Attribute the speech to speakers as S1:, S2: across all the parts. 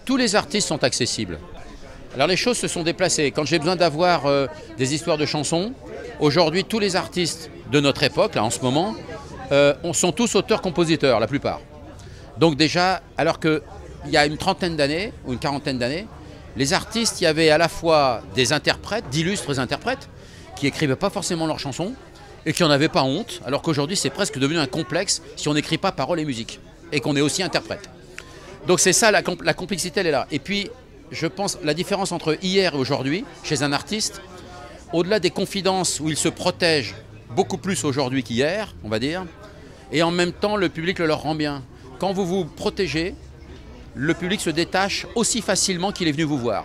S1: tous les artistes sont accessibles. Alors les choses se sont déplacées. Quand j'ai besoin d'avoir des histoires de chansons, aujourd'hui tous les artistes de notre époque, là en ce moment, sont tous auteurs-compositeurs, la plupart. Donc déjà, alors qu'il y a une trentaine d'années ou une quarantaine d'années, les artistes, il y avait à la fois des interprètes, d'illustres interprètes, qui n'écrivaient pas forcément leurs chansons et qui n'en avaient pas honte, alors qu'aujourd'hui c'est presque devenu un complexe si on n'écrit pas paroles et musique et qu'on est aussi interprète. Donc c'est ça, la complexité elle est là. Et puis je pense la différence entre hier et aujourd'hui chez un artiste, au-delà des confidences où il se protège beaucoup plus aujourd'hui qu'hier, on va dire, et en même temps le public le leur rend bien. Quand vous vous protégez, le public se détache aussi facilement qu'il est venu vous voir.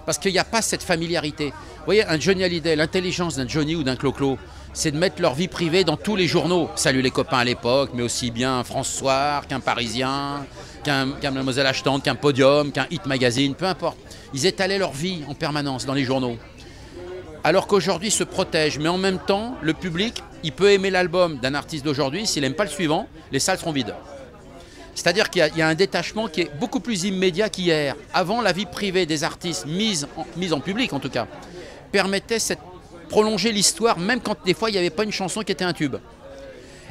S1: Parce qu'il n'y a pas cette familiarité. Vous voyez, un Johnny Hallyday, l'intelligence d'un Johnny ou d'un Clo-Clo, c'est de mettre leur vie privée dans tous les journaux. Salut les copains à l'époque, mais aussi bien un France Soir, qu'un Parisien, qu'un Mademoiselle Achetante, qu'un Podium, qu'un Hit Magazine, peu importe. Ils étalaient leur vie en permanence dans les journaux. Alors qu'aujourd'hui, ils se protègent. Mais en même temps, le public, il peut aimer l'album d'un artiste d'aujourd'hui. S'il n'aime pas le suivant, les salles seront vides. C'est-à-dire qu'il y a un détachement qui est beaucoup plus immédiat qu'hier. Avant, la vie privée des artistes, mise en public en tout cas, permettait de prolonger l'histoire, même quand des fois il n'y avait pas une chanson qui était un tube.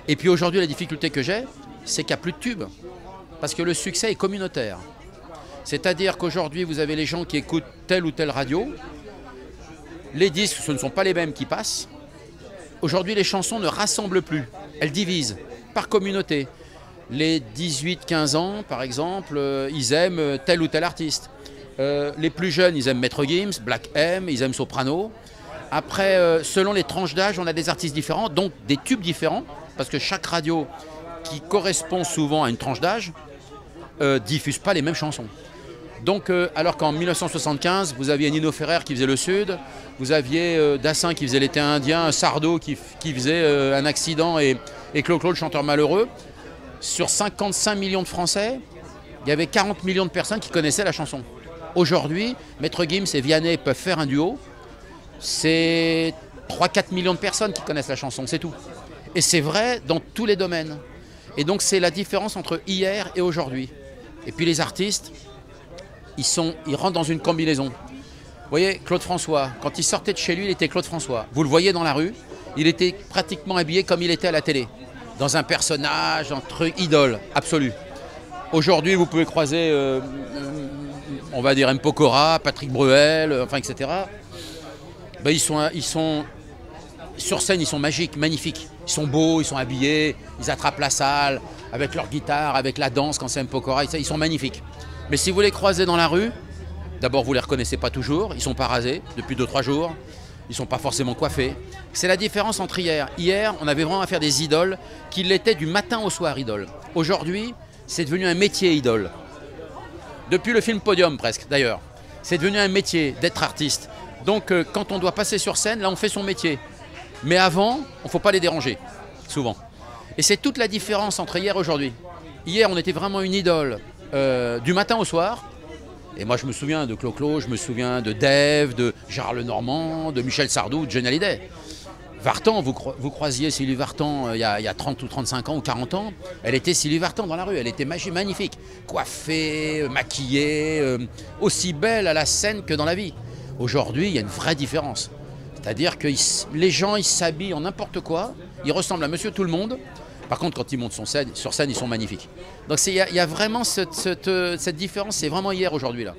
S1: Et puis aujourd'hui, la difficulté que j'ai, c'est qu'il n'y a plus de tube. Parce que le succès est communautaire. C'est-à-dire qu'aujourd'hui, vous avez les gens qui écoutent telle ou telle radio. Les disques, ce ne sont pas les mêmes qui passent. Aujourd'hui, les chansons ne rassemblent plus. Elles divisent par communauté. Les 18-15 ans, par exemple, ils aiment tel ou tel artiste. Les plus jeunes, ils aiment Maître Gims, Black M, ils aiment Soprano. Après, selon les tranches d'âge, on a des artistes différents, donc des tubes différents, parce que chaque radio qui correspond souvent à une tranche d'âge diffuse pas les mêmes chansons. Donc, alors qu'en 1975, vous aviez Nino Ferrer qui faisait le Sud, vous aviez Dassin qui faisait l'été indien, Sardou qui faisait un accident et Clo-Clo, le chanteur malheureux. Sur 55 millions de Français, il y avait 40 millions de personnes qui connaissaient la chanson. Aujourd'hui, Maître Gims et Vianney peuvent faire un duo. C'est 3-4 millions de personnes qui connaissent la chanson, c'est tout. Et c'est vrai dans tous les domaines. Et donc c'est la différence entre hier et aujourd'hui. Et puis les artistes, ils rentrent dans une combinaison. Vous voyez, Claude François, quand il sortait de chez lui, il était Claude François. Vous le voyez dans la rue, il était pratiquement habillé comme il était à la télé. Dans un personnage, un truc idole, absolu. Aujourd'hui, vous pouvez croiser, on va dire, M. Pokora, Patrick Bruel, enfin, etc. Ben, ils sont sur scène, ils sont magiques, magnifiques. Ils sont beaux, ils sont habillés, ils attrapent la salle avec leur guitare, avec la danse quand c'est M. Pokora, ils sont magnifiques. Mais si vous les croisez dans la rue, d'abord, vous ne les reconnaissez pas toujours, ils ne sont pas rasés depuis 2-3 jours. Ils ne sont pas forcément coiffés. C'est la différence entre hier. Hier, on avait vraiment à faire des idoles qui l'étaient du matin au soir, idoles. Aujourd'hui, c'est devenu un métier, idole. Depuis le film Podium, presque, d'ailleurs. C'est devenu un métier d'être artiste. Donc, quand on doit passer sur scène, là, on fait son métier. Mais avant, il ne faut pas les déranger, souvent. Et c'est toute la différence entre hier et aujourd'hui. Hier, on était vraiment une idole du matin au soir. Et moi, je me souviens de Clo-Clo, je me souviens de Dave, de Gérard Lenormand, de Michel Sardou, de Johnny Hallyday. Vartan, vous croisiez Sylvie Vartan il y a 30 ou 35 ans ou 40 ans, elle était Sylvie Vartan dans la rue, elle était magnifique, coiffée, maquillée, aussi belle à la scène que dans la vie. Aujourd'hui, il y a une vraie différence. C'est-à-dire que les gens, ils s'habillent en n'importe quoi, ils ressemblent à Monsieur Tout-le-Monde. Par contre, quand ils montent sur scène, ils sont magnifiques. Donc il y a vraiment cette différence, c'est vraiment hier, aujourd'hui là.